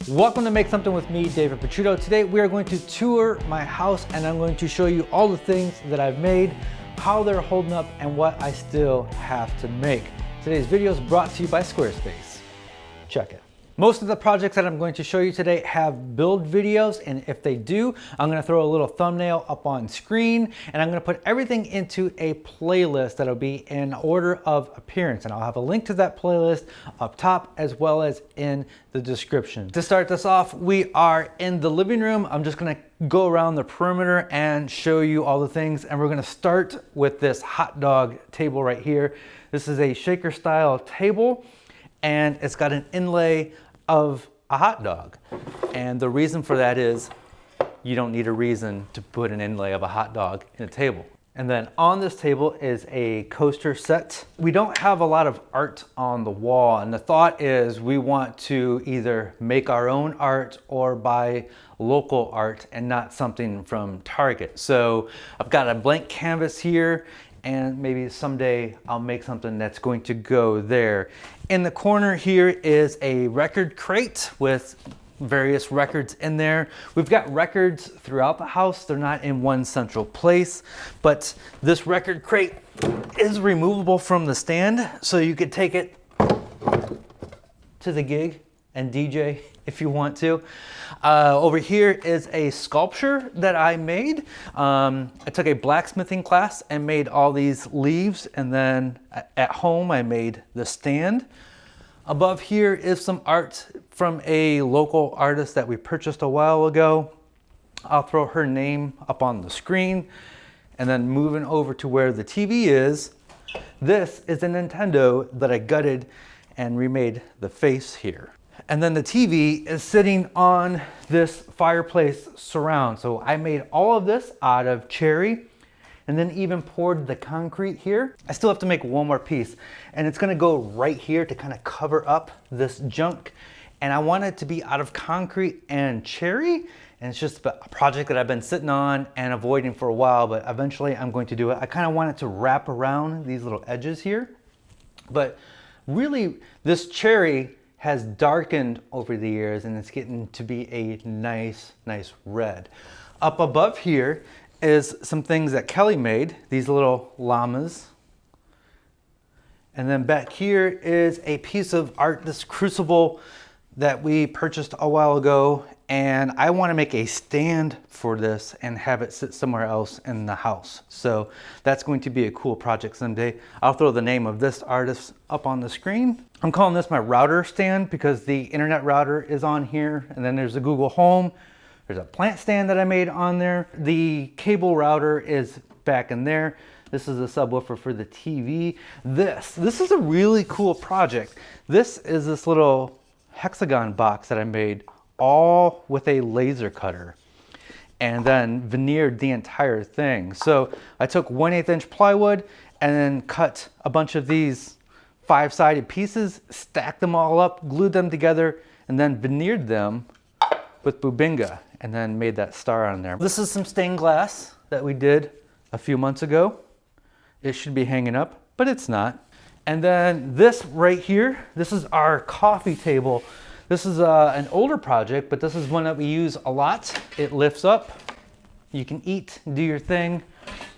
Welcome to Make Something with me, David Picciuto. Today we are going to tour my house and I'm going to show you all the things that I've made, how they're holding up, and what I still have to make. Today's video is brought to you by Squarespace. Check it. Most of the projects that I'm going to show you today have build videos, and if they do, I'm going to throw a little thumbnail up on screen, and I'm going to put everything into a playlist that'll be in order of appearance, and I'll have a link to that playlist up top as well as in the description. To start this off, we are in the living room. I'm just going to go around the perimeter and show you all the things, and we're going to start with this hot dog table right here. This is a shaker style table, and it's got an inlay of a hot dog. And the reason for that is you don't need a reason to put an inlay of a hot dog in a table. And then on this table is a coaster set. We don't have a lot of art on the wall, and the thought is we want to either make our own art or buy local art and not something from Target. So I've got a blank canvas here, and maybe someday I'll make something that's going to go there. In the corner here is a record crate with various records in there. We've got records throughout the house. They're not in one central place, but this record crate is removable from the stand, so you could take it to the gig and DJ if you want to. Over here is a sculpture that I made. I took a blacksmithing class and made all these leaves, and then at home I made the stand. Above here is some art from a local artist that we purchased a while ago. I'll throw her name up on the screen. And then moving over to where the TV is, this is a Nintendo that I gutted and remade the face here. And then the TV is sitting on this fireplace surround. So I made all of this out of cherry and then even poured the concrete here. I still have to make one more piece, and it's gonna go right here to kind of cover up this junk. And I want it to be out of concrete and cherry. And it's just a project that I've been sitting on and avoiding for a while, but eventually I'm going to do it. I kind of want it to wrap around these little edges here. But really, this cherry has darkened over the years, and it's getting to be a nice red. Up above here is some things that Kelly made, these little llamas. And then back here is a piece of art, this crucible that we purchased a while ago, and I want to make a stand for this and have it sit somewhere else in the house. So that's going to be a cool project someday. I'll throw the name of this artist up on the screen. I'm calling this my router stand because the internet router is on here, and then there's a Google Home. There's a plant stand that I made on there. The cable router is back in there. This is a subwoofer for the TV. This is a really cool project. This is this little hexagon box that I made all with a laser cutter and then veneered the entire thing. So I took 1/8 inch plywood and then cut a bunch of these 5-sided pieces, stacked them all up, glued them together, and then veneered them with Bubinga, and then made that star on there. This is some stained glass that we did a few months ago. It should be hanging up, but it's not. And then this right here, this is our coffee table. This is an older project, but this is one that we use a lot. It lifts up, you can eat, do your thing,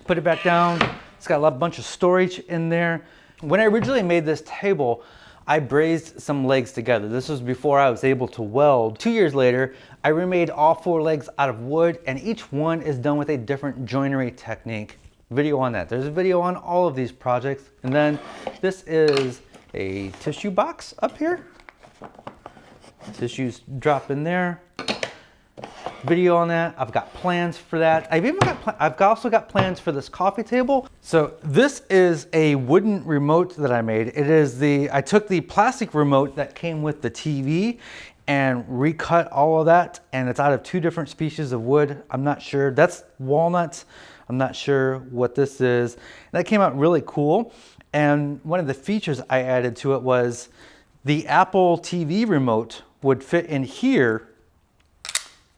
put it back down. It's got a bunch of storage in there. When I originally made this table, I brazed some legs together. This was before I was able to weld. 2 years later, I remade all 4 legs out of wood, and each one is done with a different joinery technique. Video on that. There's a video on all of these projects. And then this is a tissue box up here. Tissues drop in there. Video on that. I've got plans for that. I've also got plans for this coffee table. So this is a wooden remote that I made. I took the plastic remote that came with the TV and recut all of that, and it's out of 2 different species of wood. I'm not sure. That's walnuts. I'm not sure what this is. And that came out really cool. And one of the features I added to it was the Apple TV remote would fit in here,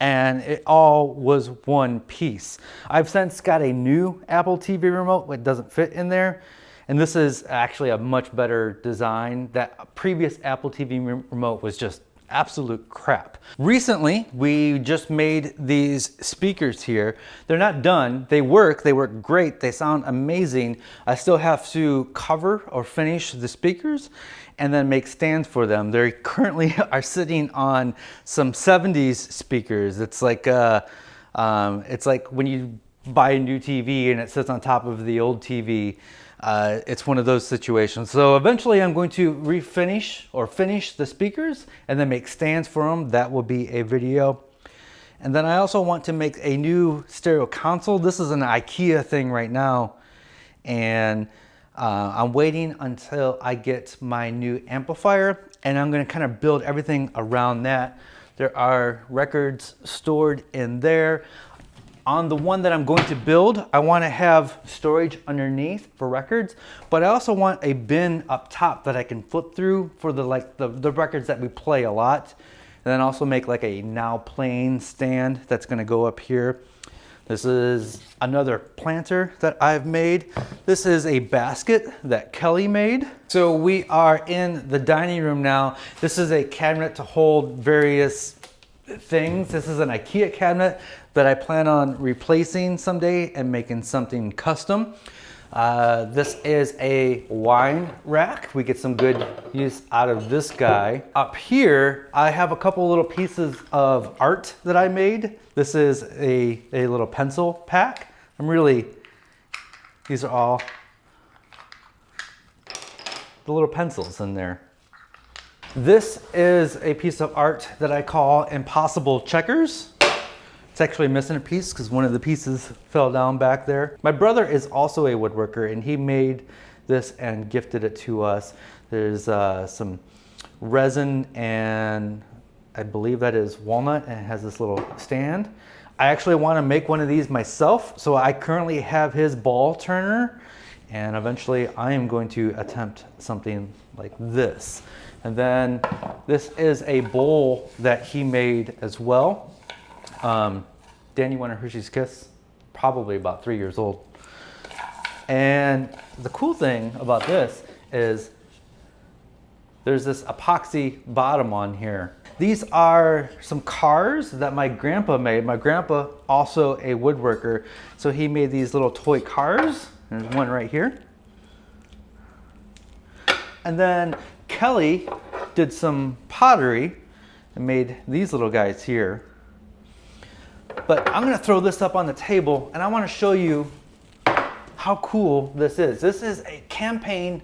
and it all was one piece. I've since got a new Apple TV remote that doesn't fit in there, and this is actually a much better design. That previous Apple TV remote was just absolute crap. Recently, we just made these speakers here. They're not done. They work great. They sound amazing. I still have to cover or finish the speakers and then make stands for them. They currently are sitting on some 70s speakers. It's like when you buy a new TV and it sits on top of the old TV. It's one of those situations. So eventually I'm going to finish the speakers and then make stands for them. That will be a video. And then I also want to make a new stereo console. This is an IKEA thing right now. And I'm waiting until I get my new amplifier, and I'm going to kind of build everything around that. There are records stored in there. On the one that I'm going to build, I want to have storage underneath for records, but I also want a bin up top that I can flip through for the records that we play a lot. And then also make like a now playing stand that's going to go up here. This is another planter that I've made. This is a basket that Kelly made. So we are in the dining room now. This is a cabinet to hold various things. This is an IKEA cabinet that I plan on replacing someday and making something custom. This is a wine rack. We get some good use out of this guy. Up here, I have a couple little pieces of art that I made. This is a little pencil pack. These are all the little pencils in there. This is a piece of art that I call Impossible Checkers. It's actually missing a piece because one of the pieces fell down back there. My brother is also a woodworker, and he made this and gifted it to us. There's some resin, and I believe that is walnut, and it has this little stand. I actually want to make one of these myself, so I currently have his ball turner, and eventually I am going to attempt something like this. And then this is a bowl that he made as well. Dan, you want a Hershey's Kiss? Probably about 3 years old. And the cool thing about this is there's this epoxy bottom on here. These are some cars that my grandpa made. My grandpa, also a woodworker, so he made these little toy cars. There's one right here. And then Kelly did some pottery and made these little guys here. But I'm gonna throw this up on the table, and I wanna show you how cool this is. This is a campaign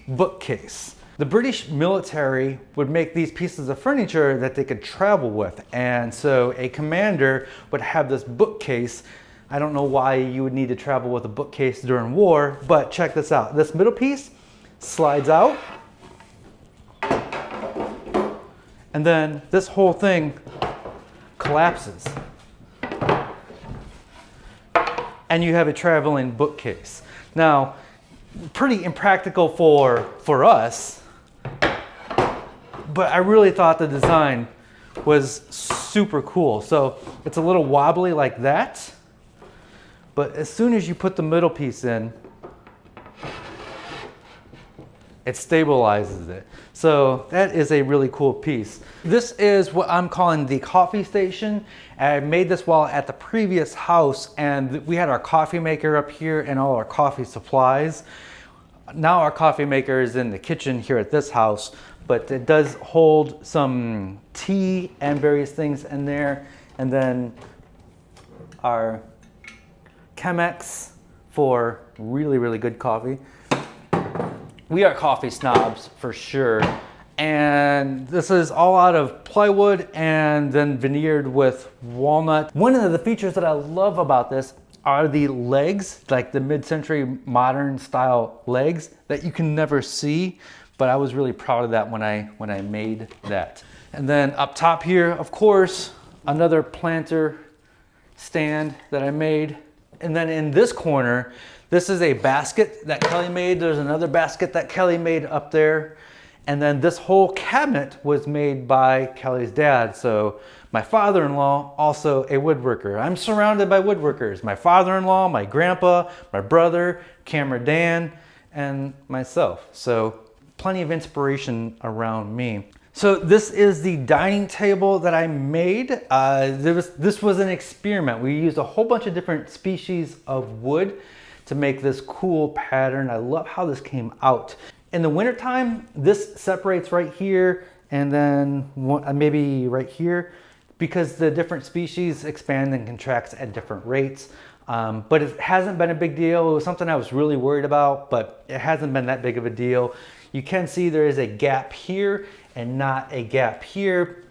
bookcase. The British military would make these pieces of furniture that they could travel with. And so a commander would have this bookcase. I don't know why you would need to travel with a bookcase during war, but check this out. This middle piece slides out. And then this whole thing collapses. And you have a traveling bookcase. Now, pretty impractical for us, but I really thought the design was super cool. So it's a little wobbly like that, but as soon as you put the middle piece in, it stabilizes it. So that is a really cool piece. This is what I'm calling the coffee station. I made this while at the previous house, and we had our coffee maker up here and all our coffee supplies. Now our coffee maker is in the kitchen here at this house, but it does hold some tea and various things in there. And then our Chemex for really, really good coffee. We are coffee snobs for sure. And this is all out of plywood and then veneered with walnut. One of the features that I love about this are the legs, like the mid-century modern style legs that you can never see, but I was really proud of that when I made that. And then up top here, of course, another planter stand that I made. And then in this corner, this is a basket that Kelly made. There's another basket that Kelly made up there. And then this whole cabinet was made by Kelly's dad. So my father-in-law, also a woodworker. I'm surrounded by woodworkers. My father-in-law, my grandpa, my brother, Camera Dan, and myself. So plenty of inspiration around me. So this is the dining table that I made. This was an experiment. We used a whole bunch of different species of wood to make this cool pattern. I love how this came out. In the wintertime, this separates right here and then maybe right here, because the different species expand and contracts at different rates. But it hasn't been a big deal. It was something I was really worried about, but it hasn't been that big of a deal. You can see there is a gap here and not a gap here.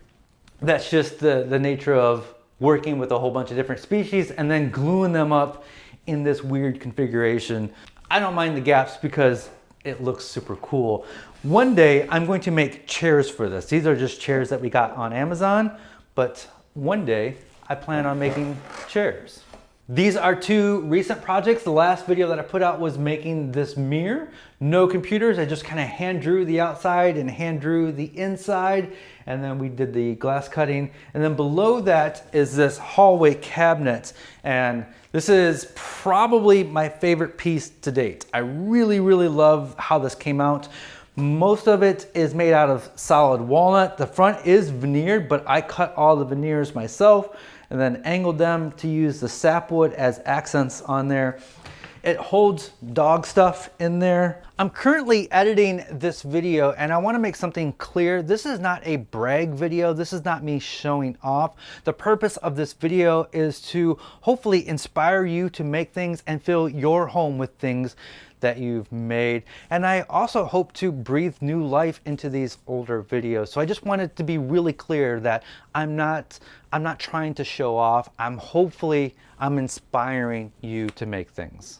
That's just the nature of working with a whole bunch of different species and then gluing them up in this weird configuration. I don't mind the gaps because it looks super cool. One day I'm going to make chairs for this. These are just chairs that we got on Amazon, but one day I plan on making chairs. These are two recent projects. The last video that I put out was making this mirror. No computers, I just kind of hand drew the outside and hand drew the inside, and then we did the glass cutting. And then below that is this hallway cabinet, and this is probably my favorite piece to date. I really, really love how this came out. Most of it is made out of solid walnut. The front is veneered, but I cut all the veneers myself and then angled them to use the sapwood as accents on there. It holds dog stuff in there. I'm currently editing this video and I want to make something clear. This is not a brag video. This is not me showing off. The purpose of this video is to hopefully inspire you to make things and fill your home with things that you've made. And I also hope to breathe new life into these older videos. So I just wanted to be really clear that I'm not trying to show off. I'm inspiring you to make things.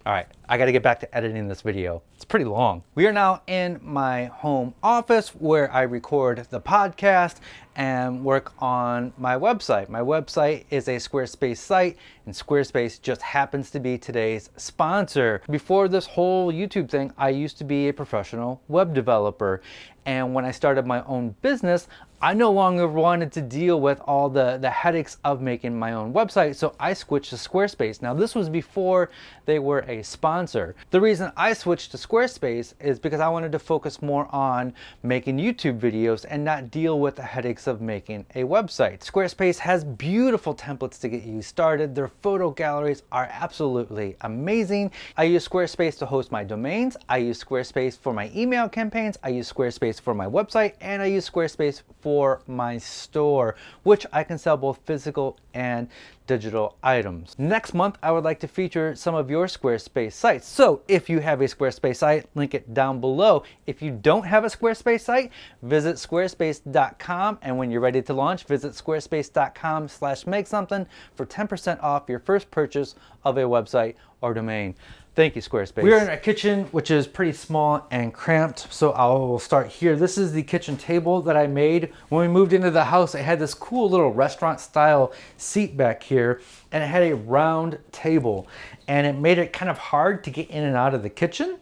All right, I gotta get back to editing this video. It's pretty long. We are now in my home office where I record the podcast and work on my website. My website is a Squarespace site, and Squarespace just happens to be today's sponsor. Before this whole YouTube thing, I used to be a professional web developer. And when I started my own business, I no longer wanted to deal with all the headaches of making my own website, so I switched to Squarespace. Now, this was before they were a sponsor. The reason I switched to Squarespace is because I wanted to focus more on making YouTube videos and not deal with the headaches of making a website. Squarespace has beautiful templates to get you started. Their photo galleries are absolutely amazing. I use Squarespace to host my domains. I use Squarespace for my email campaigns. I use Squarespace for my website, and I use Squarespace for my store, which I can sell both physical and digital items. Next month, I would like to feature some of your Squarespace sites. So if you have a Squarespace site, link it down below. If you don't have a Squarespace site, visit squarespace.com, and when you're ready to launch, visit squarespace.com/makesomething for 10% off your first purchase of a website or domain. Thank you, Squarespace. We are in our kitchen, which is pretty small and cramped, so I'll start here. This is the kitchen table that I made. When we moved into the house, I had this cool little restaurant-style seat back here, and it had a round table, and it made it kind of hard to get in and out of the kitchen.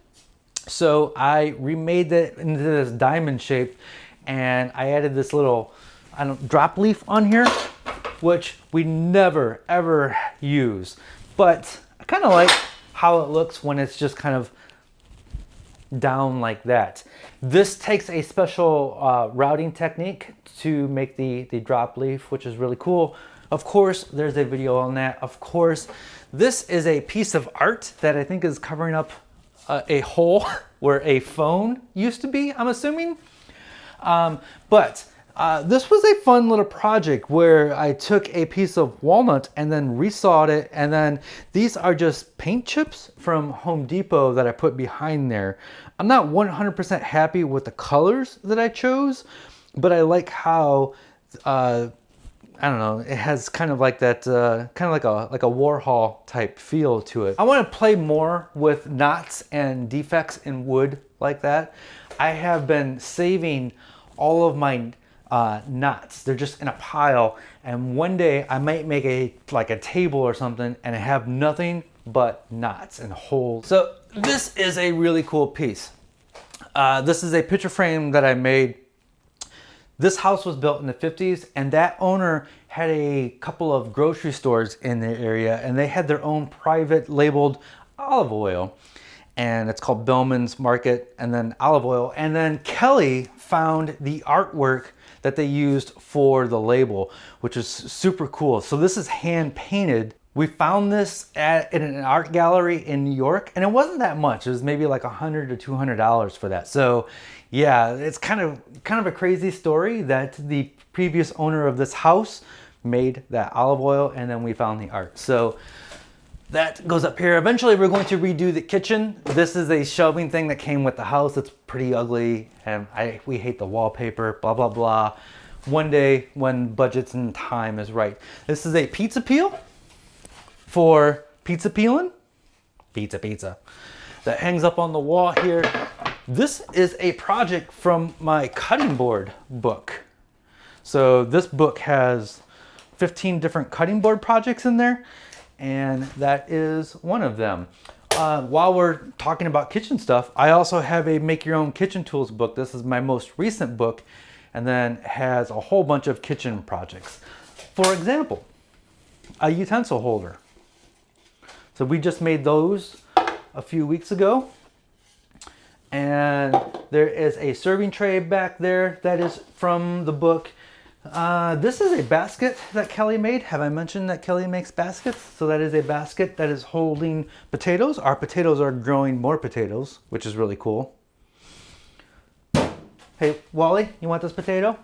So I remade it into this diamond shape, and I added this little drop leaf on here, which we never, ever use. But I kind of like how it looks when it's just kind of down like that. This takes a special routing technique to make the drop leaf, which is really cool. Of course, there's a video on that. Of course, this is a piece of art that I think is covering up a hole where a phone used to be, I'm assuming. This was a fun little project where I took a piece of walnut and then resawed it, and then these are just paint chips from Home Depot that I put behind there. I'm not 100% happy with the colors that I chose, but I like how I don't know, it has kind of like that kind of like a Warhol type feel to it. I want to play more with knots and defects in wood like that. I have been saving all of my knots. They're just in a pile, and one day I might make a table or something and have nothing but knots and holes. So this is a really cool piece. This is a picture frame that I made. This house was built in the 50s, and that owner had a couple of grocery stores in the area, and they had their own private labeled olive oil. and it's called Bellman's Market, and then olive oil. And then Kelly found the artwork that they used for the label, which is super cool. So this is hand painted. We found this in an art gallery in New York, and it wasn't that much. It was maybe like $100 to $200 for that. So yeah, it's kind of a crazy story that the previous owner of this house made that olive oil, and then we found the art. So that goes up here. Eventually we're going to redo the kitchen. This is a shelving thing that came with the house. It's pretty ugly, and we hate the wallpaper, blah, blah, blah. One day when budgets and time is right. This is a pizza peel for pizza peeling. Pizza. That hangs up on the wall here. This is a project from my cutting board book. So this book has 15 different cutting board projects in there, and that is one of them. While we're talking about kitchen stuff, I also have a make your own kitchen tools book. This is my most recent book, and then has a whole bunch of kitchen projects. For example, a utensil holder. So we just made those a few weeks ago. And there is a serving tray back there that is from the book. This is a basket that Kelly made. Have I mentioned that Kelly makes baskets? So that is a basket that is holding potatoes. Our potatoes are growing more potatoes, which is really cool. Hey, Wally, you want this potato?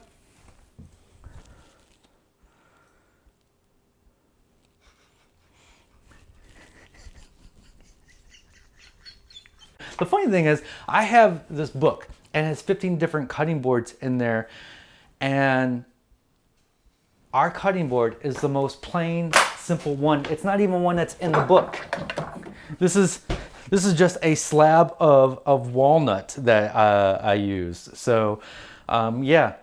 The funny thing is, I have this book and it has 15 different cutting boards in there, and our cutting board is the most plain, simple one. It's not even one that's in the book. This is just a slab of walnut that I use. So yeah,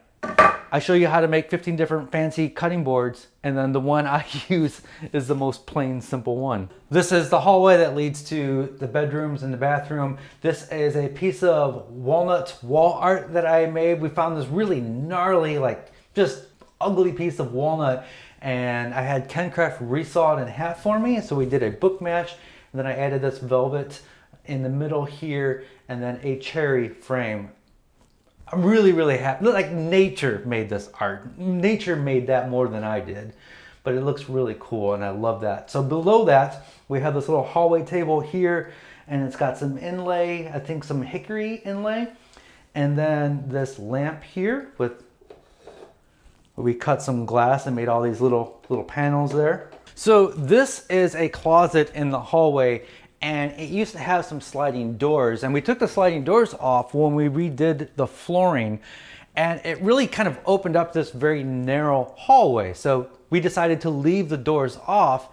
I show you how to make 15 different fancy cutting boards, and then the one I use is the most plain, simple one. This is the hallway that leads to the bedrooms and the bathroom. This is a piece of walnut wall art that I made. We found this really gnarly, like just ugly piece of walnut, and I had Ken Craft resaw it in half for me. So we did a book match, and then I added this velvet in the middle here, and then a cherry frame. I'm really, really happy. Like nature made this art. Nature made that more than I did, but it looks really cool, and I love that. So below that, we have this little hallway table here, and it's got some inlay, I think some hickory inlay, and then this lamp here with, we cut some glass and made all these little panels there. So this is a closet in the hallway, and it used to have some sliding doors, and we took the sliding doors off when we redid the flooring, and it really kind of opened up this very narrow hallway. So we decided to leave the doors off,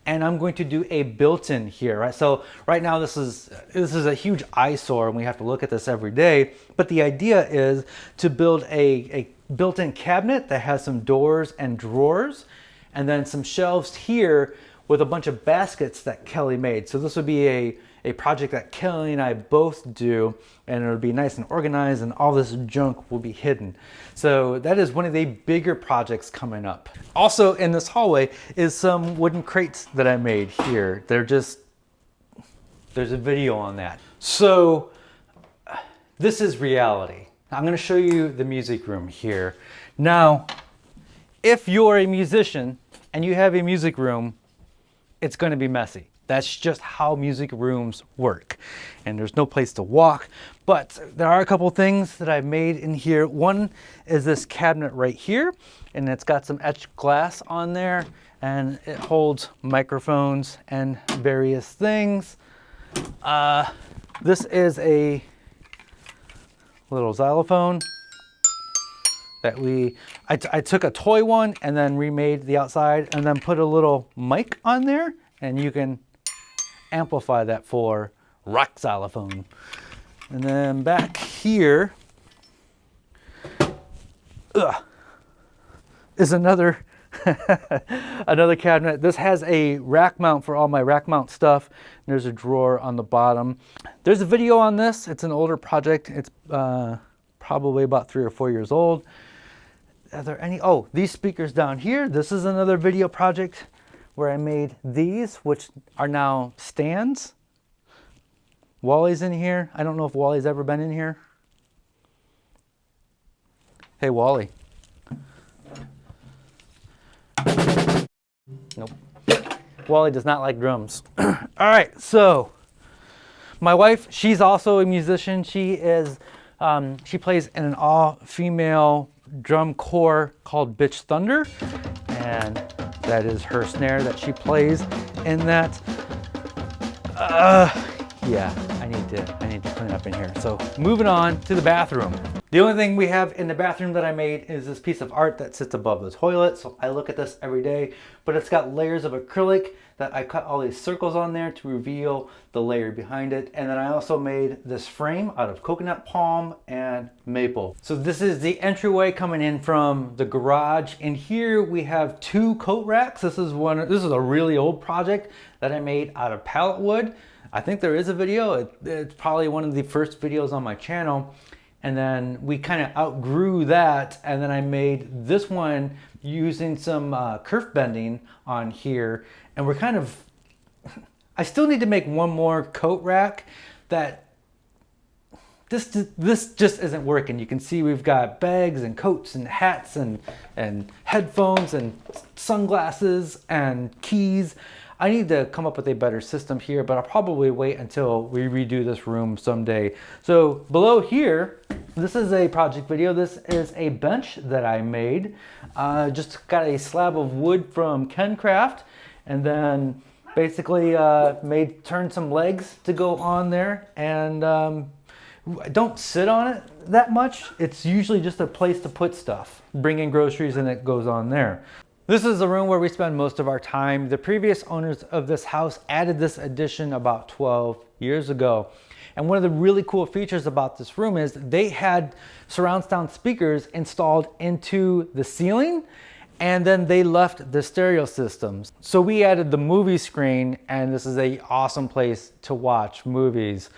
and I'm going to do a built-in here, right? So right now this is a huge eyesore, and we have to look at this every day, but the idea is to build a built-in cabinet that has some doors and drawers, and then some shelves here with a bunch of baskets that Kelly made. So this would be a project that Kelly and I both do, and it would be nice and organized, and all this junk will be hidden. So that is one of the bigger projects coming up. Also in this hallway is some wooden crates that I made here. There's a video on that. So this is reality. I'm gonna show you the music room here. Now, if you're a musician and you have a music room, it's going to be messy. That's just how music rooms work. And there's no place to walk, but there are a couple things that I've made in here. One is this cabinet right here, and it's got some etched glass on there, and it holds microphones and various things. This is a little xylophone that I took a toy one and then remade the outside, and then put a little mic on there, and you can amplify that for rock xylophone. And then back here is another another cabinet. This has a rack mount for all my rack mount stuff. There's a drawer on the bottom. There's a video on this. It's an older project. It's probably about 3 or 4 years old. Are there any? Oh, these speakers down here. This is another video project where I made these, which are now stands Wally's in here. I don't know if Wally's ever been in here. Hey, Wally. Nope. Wally does not like drums. All right, so my wife, she's also a musician. She plays in an all-female drum corps called Bitch Thunder, and that is her snare that she plays in that. Yeah, I need to clean up in here. So moving on to the bathroom. The only thing we have in the bathroom that I made is this piece of art that sits above the toilet. So I look at this every day, but it's got layers of acrylic that I cut all these circles on there to reveal the layer behind it. And then I also made this frame out of coconut palm and maple. So this is the entryway coming in from the garage. And here we have 2 coat racks. This is a really old project that I made out of pallet wood. I think there is a video. It's probably one of the first videos on my channel. And then we kind of outgrew that. And then I made this one using some kerf bending on here. And we're kind of, I still need to make one more coat rack that this just isn't working. You can see we've got bags and coats and hats and headphones and sunglasses and keys. I need to come up with a better system here, but I'll probably wait until we redo this room someday. So below here, this is a project video. This is a bench that I made. Just got a slab of wood from KenCraft, and then basically turned some legs to go on there. And I don't sit on it that much. It's usually just a place to put stuff. Bring in groceries and it goes on there. This is the room where we spend most of our time. The previous owners of this house added this addition about 12 years ago. And one of the really cool features about this room is they had surround sound speakers installed into the ceiling, and then they left the stereo systems. So we added the movie screen, and this is an awesome place to watch movies.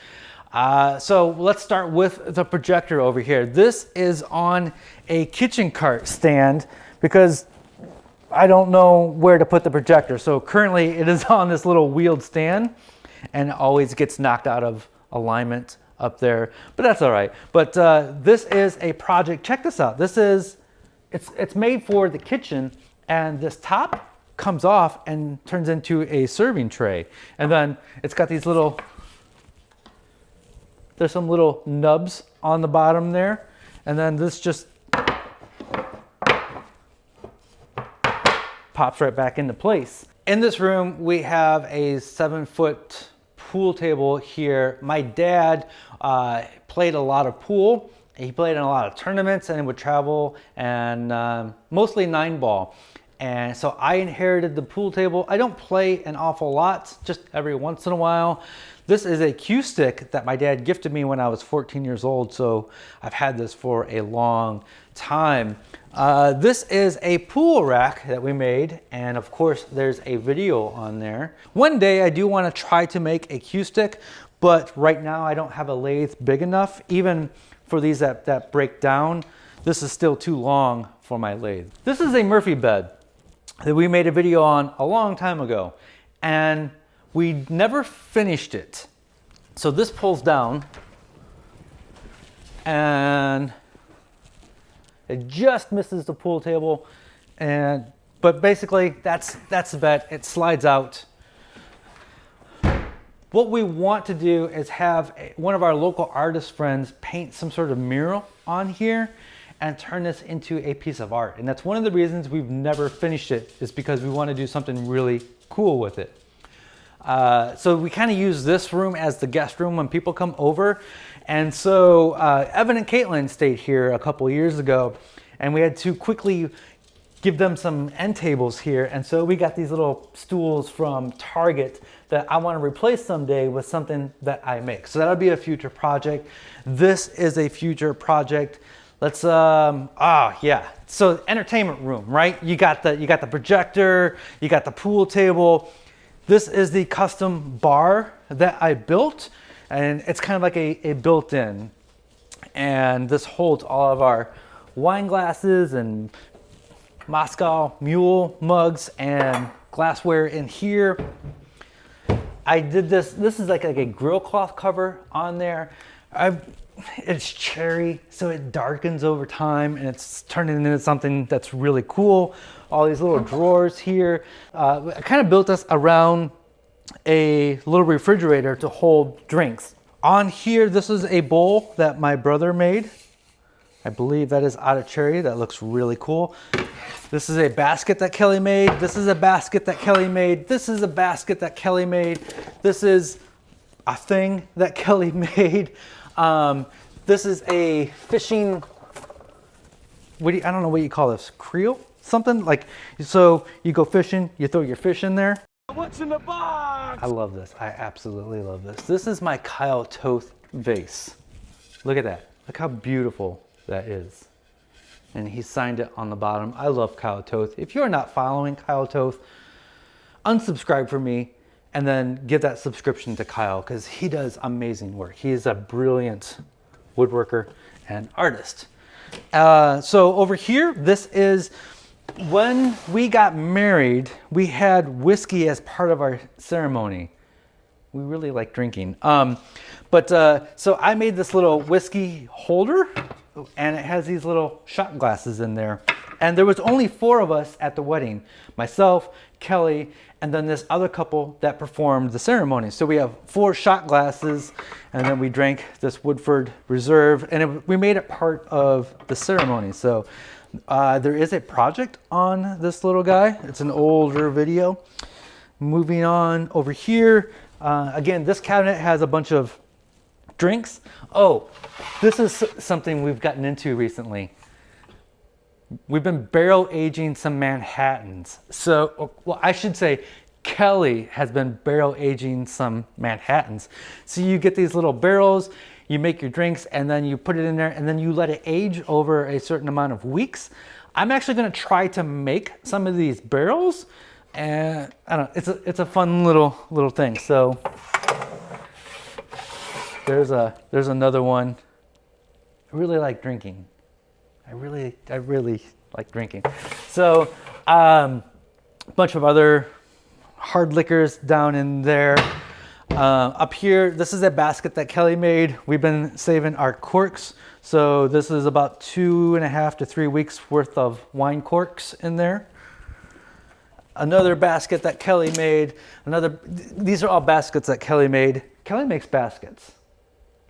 So let's start with the projector over here. This is on a kitchen cart stand because I don't know where to put the projector. So currently it is on this little wheeled stand and it always gets knocked out of alignment up there, but that's all right. But this is a project. Check this out. It's made for the kitchen, and this top comes off and turns into a serving tray. And then it's got these there's some little nubs on the bottom there. And then this just pops right back into place. In this room, we have a 7-foot pool table here. My dad played a lot of pool. He played in a lot of tournaments and would travel, and mostly 9-ball. And so I inherited the pool table. I don't play an awful lot, just every once in a while. This is a cue stick that my dad gifted me when I was 14 years old, so I've had this for a long time. This is a pool rack that we made, and of course there's a video on there. One day I do want to try to make a cue stick, but right now I don't have a lathe big enough. Even for these that break down, this is still too long for my lathe. This is a Murphy bed that we made a video on a long time ago, and we never finished it. So this pulls down and it just misses the pool table, but basically that's the bed. It slides out. What we want to do is have one of our local artist friends paint some sort of mural on here and turn this into a piece of art. And that's one of the reasons we've never finished it, is because we want to do something really cool with it. So we kind of use this room as the guest room when people come over. And so Evan and Caitlin stayed here a couple years ago, and we had to quickly give them some end tables here. And so we got these little stools from Target that I want to replace someday with something that I make. So that'll be a future project. This is a future project. Let's yeah. So entertainment room, right? You got the projector, you got the pool table. This is the custom bar that I built, and it's kind of like a built-in. And this holds all of our wine glasses and Moscow Mule mugs and glassware in here. I did this. This is like a grill cloth cover on there. It's cherry, so it darkens over time, and it's turning into something that's really cool. All these little drawers here. I kind of built this around a little refrigerator to hold drinks. On here, this is a bowl that my brother made. I believe that is out of cherry. That looks really cool. This is a basket that Kelly made. This is a basket that Kelly made. This is a basket that Kelly made. This is a thing that Kelly made. This is a fishing, I don't know what you call this, creel? Something like, so you go fishing, you throw your fish in there. What's in the box? I love this. I absolutely love this. This is my Kyle Toth vase. Look at that. Look how beautiful that is. And he signed it on the bottom. I love Kyle Toth. If you're not following Kyle Toth, unsubscribe for me and then give that subscription to Kyle, because he does amazing work. He is a brilliant woodworker and artist. So over here, this is when we got married, we had whiskey as part of our ceremony. We really like drinking. So I made this little whiskey holder, and it has these little shot glasses in there. And there was only 4 of us at the wedding, myself, Kelly, and then this other couple that performed the ceremony. So we have 4 shot glasses, and then we drank this Woodford Reserve, and we made it part of the ceremony. So there is a project on this little guy. It's an older video. Moving on over here. Again, this cabinet has a bunch of drinks. Oh, this is something we've gotten into recently. We've been barrel aging some Manhattans. So, well, I should say Kelly has been barrel aging some Manhattans. So you get these little barrels, you make your drinks, and then you put it in there, and then you let it age over a certain amount of weeks. I'm actually gonna try to make some of these barrels, and I don't know, it's a fun little thing. So there's another one. I really like drinking. I really like drinking. So a bunch of other hard liquors down in there. Up here, this is a basket that Kelly made. We've been saving our corks. So this is about 2.5 to 3 weeks worth of wine corks in there. Another basket that Kelly made. These are all baskets that Kelly made. Kelly makes baskets.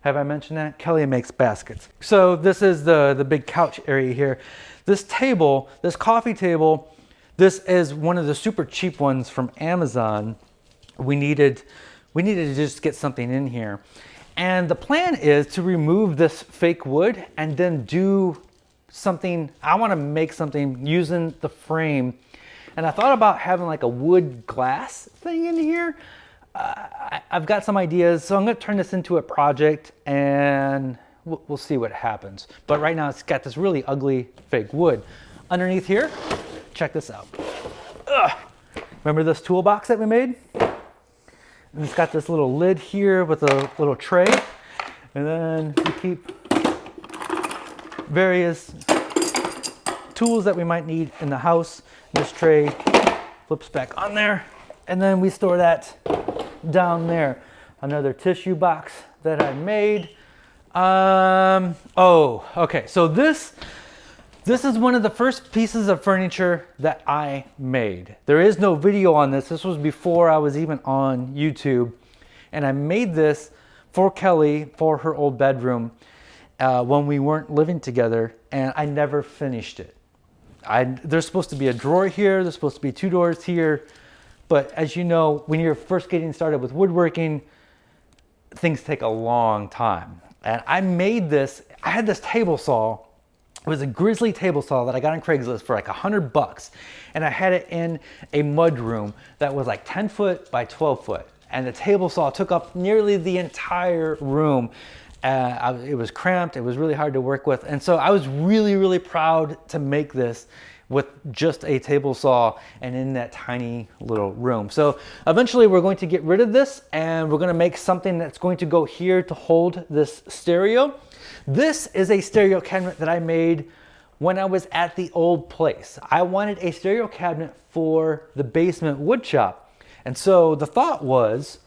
Have I mentioned that? Kelly makes baskets. So this is the big couch area here. This table, this coffee table, this is one of the super cheap ones from Amazon. We needed to just get something in here. And the plan is to remove this fake wood and then do something. I want to make something using the frame. And I thought about having like a wood glass thing in here. I've got some ideas, so I'm going to turn this into a project, and we'll see what happens. But right now, it's got this really ugly fake wood. Underneath here, check this out. Ugh. Remember this toolbox that we made? And it's got this little lid here with a little tray, and then we keep various tools that we might need in the house. This tray flips back on there, and then we store that down there. Another tissue box that I made. Oh, okay. So this is one of the first pieces of furniture that I made. There is no video on this. This was before I was even on YouTube. And I made this for Kelly for her old bedroom when we weren't living together, and I never finished it. There's supposed to be a drawer here. There's supposed to be 2 doors here. But as you know, when you're first getting started with woodworking, things take a long time. And I made this, I had this table saw. It was a grizzly table saw that I got on Craigslist for like $100. And I had it in a mud room that was like 10 foot by 12 foot. And the table saw took up nearly the entire room. It was cramped, it was really hard to work with. And so I was really proud to make this with just a table saw and in that tiny little room. So eventually we're going to get rid of this, and we're going to make something that's going to go here to hold this stereo. This is a stereo cabinet that I made when I was at the old place. I wanted a stereo cabinet for the basement wood shop. And so the thought was,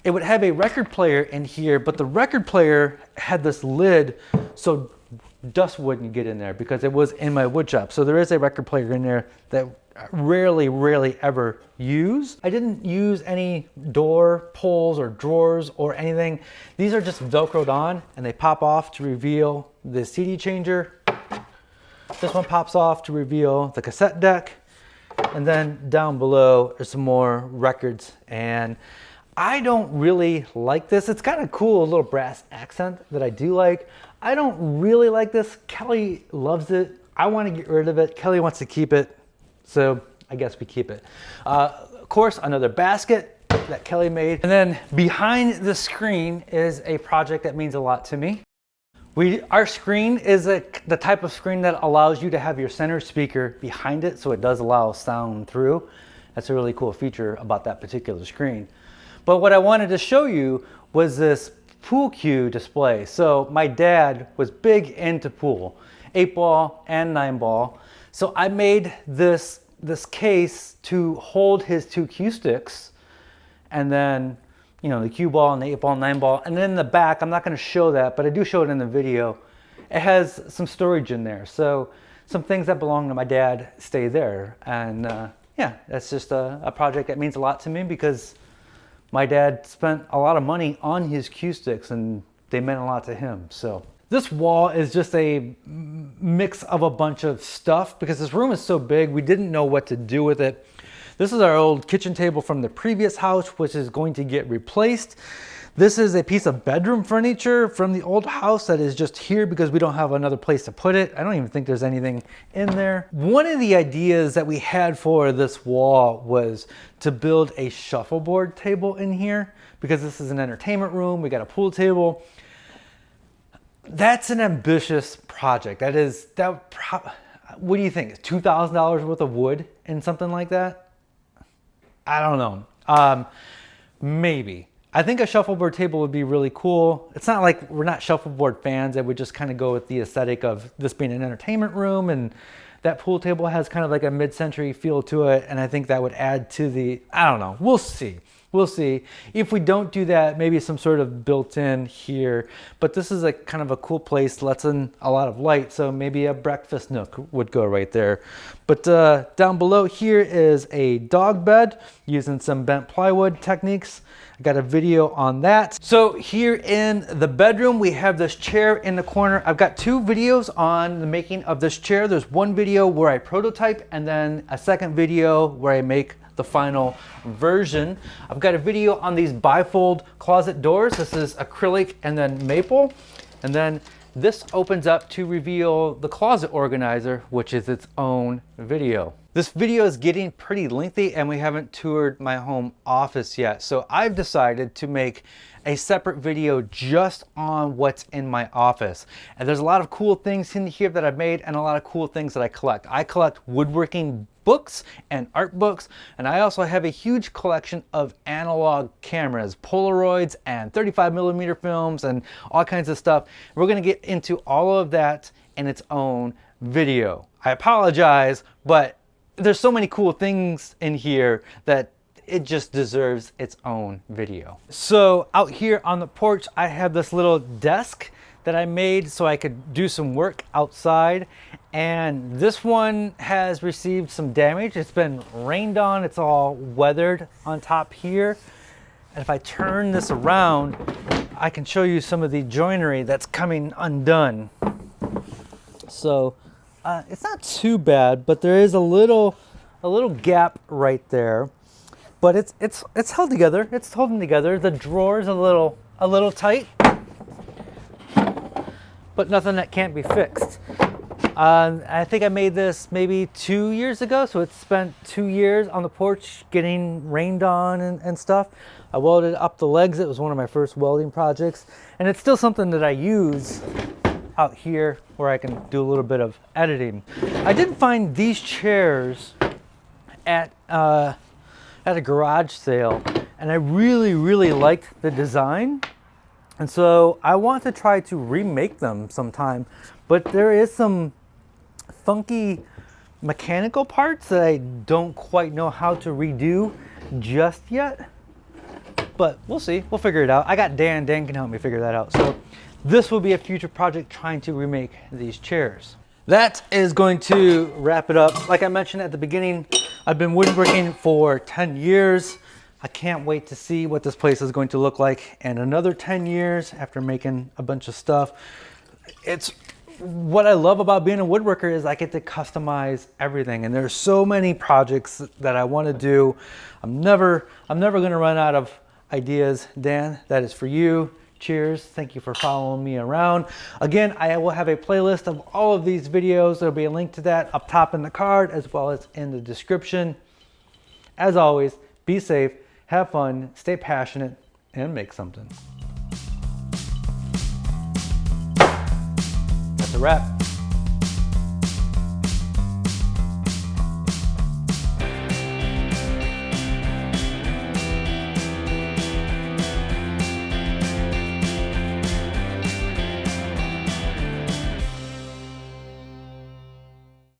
it would have a record player in here, but the record player had this lid so dust wouldn't get in there because it was in my wood shop. So there is a record player in there that rarely ever use. I didn't use any door pulls or drawers or anything. These are just Velcroed on and they pop off to reveal the CD changer. This one pops off to reveal the cassette deck. And then down below are some more records. And I don't really like this. It's got a cool little brass accent that I do like. I don't really like this. Kelly loves it. I want to get rid of it. Kelly wants to keep it. So I guess we keep it. Of course, another basket that Kelly made. And then behind the screen is a project that means a lot to me. Our screen is the type of screen that allows you to have your center speaker behind it, so it does allow sound through. That's a really cool feature about that particular screen. But what I wanted to show you was this pool cue display. So my dad was big into pool, 8-ball and 9-ball. So I made this case to hold his 2 cue sticks, and then, you know, the cue ball and the 8-ball, 9-ball. And then in the back, I'm not going to show that, but I do show it in the video. It has some storage in there. So some things that belong to my dad stay there. And yeah, that's just a project that means a lot to me because my dad spent a lot of money on his cue sticks and they meant a lot to him. So this wall is just a mix of a bunch of stuff because this room is so big, we didn't know what to do with it. This is our old kitchen table from the previous house, which is going to get replaced. This is a piece of bedroom furniture from the old house that is just here because we don't have another place to put it. I don't even think there's anything in there. One of the ideas that we had for this wall was to build a shuffleboard table in here because this is an entertainment room. We got a pool table. That's an ambitious project. What do you think? $2,000 worth of wood and something like that? I don't know. Maybe. I think a shuffleboard table would be really cool. It's not like we're not shuffleboard fans. It would just kind of go with the aesthetic of this being an entertainment room, and that pool table has kind of like a mid-century feel to it. And I think that would add to the, I don't know. We'll see. We'll see. If we don't do that, maybe some sort of built-in here. But this is a kind of a cool place, lets in a lot of light. So maybe a breakfast nook would go right there. But down below here is a dog bed using some bent plywood techniques. I got a video on that. So here in the bedroom, we have this chair in the corner. I've got 2 videos on the making of this chair. There's one video where I prototype and then a second video where I make the final version. I've got a video on these bifold closet doors. This is acrylic and then maple. And then this opens up to reveal the closet organizer, which is its own video. This video is getting pretty lengthy and we haven't toured my home office yet. So I've decided to make a separate video just on what's in my office. And there's a lot of cool things in here that I've made and a lot of cool things that I collect. I collect woodworking books and art books, and I also have a huge collection of analog cameras, Polaroids and 35mm films and all kinds of stuff. We're gonna get into all of that in its own video. I apologize, but there's so many cool things in here that it just deserves its own video. So out here on the porch, I have this little desk that I made so I could do some work outside. And this one has received some damage. It's been rained on, it's all weathered on top here. And if I turn this around, I can show you some of the joinery that's coming undone. So it's not too bad, but there is a little gap right there. But it's held together. It's holding together. The drawer's a little tight, but nothing that can't be fixed. I think I made this maybe 2 years ago, so it's spent 2 years on the porch getting rained on and stuff. I welded up the legs. It was one of my first welding projects, and it's still something that I use out here where I can do a little bit of editing. I did find these chairs at a garage sale, and I really liked the design, and so I want to try to remake them sometime, but there is some funky mechanical parts that I don't quite know how to redo just yet. but we'll see. We'll figure it out. I got Dan. Dan can help me figure that out. So this will be a future project, trying to remake these chairs. That is going to wrap it up. Like I mentioned at the beginning, I've been woodworking for 10 years. I can't wait to see what this place is going to look like in another 10 years after making a bunch of stuff. It's what I love about being a woodworker is I get to customize everything, and there's so many projects that I want to do. I'm never going to run out of ideas. Dan, that is for you. Cheers. Thank you for following me around. Again, I will have a playlist of all of these videos. There'll be a link to that up top in the card as well as in the description. As always, be safe, have fun, stay passionate, and make something. That's a wrap.